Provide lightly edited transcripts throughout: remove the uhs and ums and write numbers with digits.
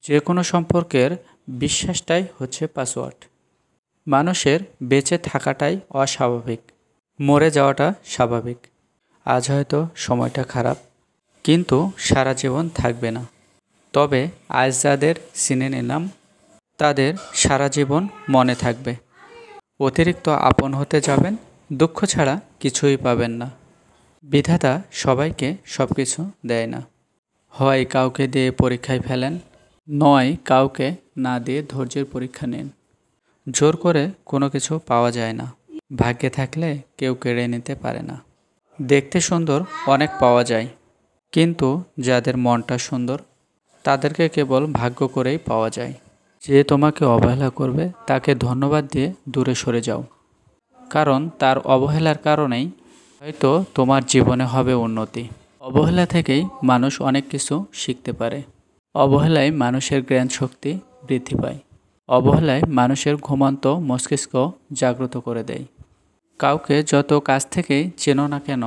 যে কোনো সম্পর্কের বিশ্বাসটাই হচ্ছে পাসওয়ার্ড। মানুষের বেঁচে থাকাটাই অস্বাভাবিক, মরে যাওয়াটা স্বাভাবিক। আজ হয়তো সময়টা খারাপ, কিন্তু সারা জীবন থাকবে না। তবে আজ যাদের চিনে নিলাম তাদের সারা জীবন মনে থাকবে। অতিরিক্ত আপন হতে যাবেন, দুঃখ ছাড়া কিছুই পাবেন না। বিধাতা সবাইকে সব কিছু দেয় না। হয় কাউকে দিয়ে পরীক্ষায় ফেলেন, নয় কাউকে না দিয়ে ধৈর্যের পরীক্ষা নেন। জোর করে কোনো কিছু পাওয়া যায় না, ভাগ্যে থাকলে কেউ কেড়ে নিতে পারে না। দেখতে সুন্দর অনেক পাওয়া যায়, কিন্তু যাদের মনটা সুন্দর তাদেরকে কেবল ভাগ্য করেই পাওয়া যায়। যে তোমাকে অবহেলা করবে তাকে ধন্যবাদ দিয়ে দূরে সরে যাও, কারণ তার অবহেলার কারণেই হয়তো তোমার জীবনে হবে উন্নতি। অবহেলা থেকেই মানুষ অনেক কিছু শিখতে পারে। অবহেলায় মানুষের জ্ঞান শক্তি বৃদ্ধি পায়। অবহেলায় মানুষের ঘুমন্ত মস্তিষ্ক জাগ্রত করে দেয়। কাউকে যত কাছ থেকেই চেনো না কেন,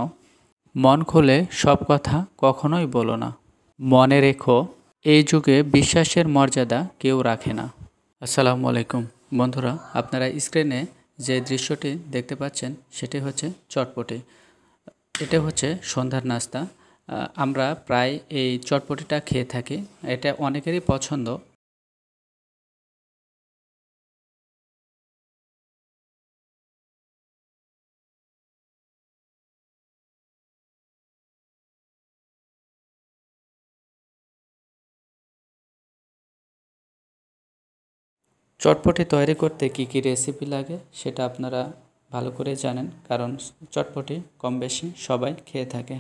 মন খুলে সব কথা কখনোই বলো না। মনে রেখো, এই যুগে বিশ্বাসের মর্যাদা কেউ রাখে না। আসসালামু আলাইকুম বন্ধুরা, আপনারা স্ক্রিনে যে দৃশ্যটি দেখতে পাচ্ছেন সেটি হচ্ছে চটপটি। এটা হচ্ছে সন্ধ্যার নাস্তা। আমরা প্রায় এই চটপটিটা খেয়ে থাকি, এটা অনেকেরই পছন্দ। চটপটি তৈরি করতে কী কী রেসিপি লাগে সেটা আপনারা ভালো করে জানেন, কারণ চটপটি কম বেশি সবাই খেয়ে থাকে।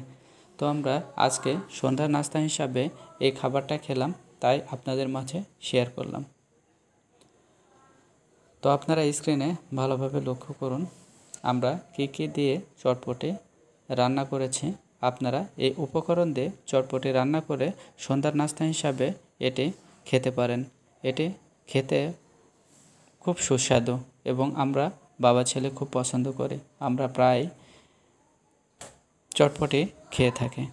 তো আমরা আজকে সন্ধ্যার নাস্তা হিসাবে এই খাবারটা খেলাম, তাই আপনাদের মাঝে শেয়ার করলাম। তো আপনারা স্ক্রিনে ভালোভাবে লক্ষ্য করুন আমরা কী কী দিয়ে চটপটি রান্না করেছি। আপনারা এই উপকরণ দিয়ে চটপটি রান্না করে সন্ধ্যার নাস্তা হিসাবে এটি খেতে পারেন। এটি খেতে খুব সুস্বাদু এবং আমরা বাবা ছেলে খুব পছন্দ করি। আমরা প্রায় চটপটি খেয়ে থাকি।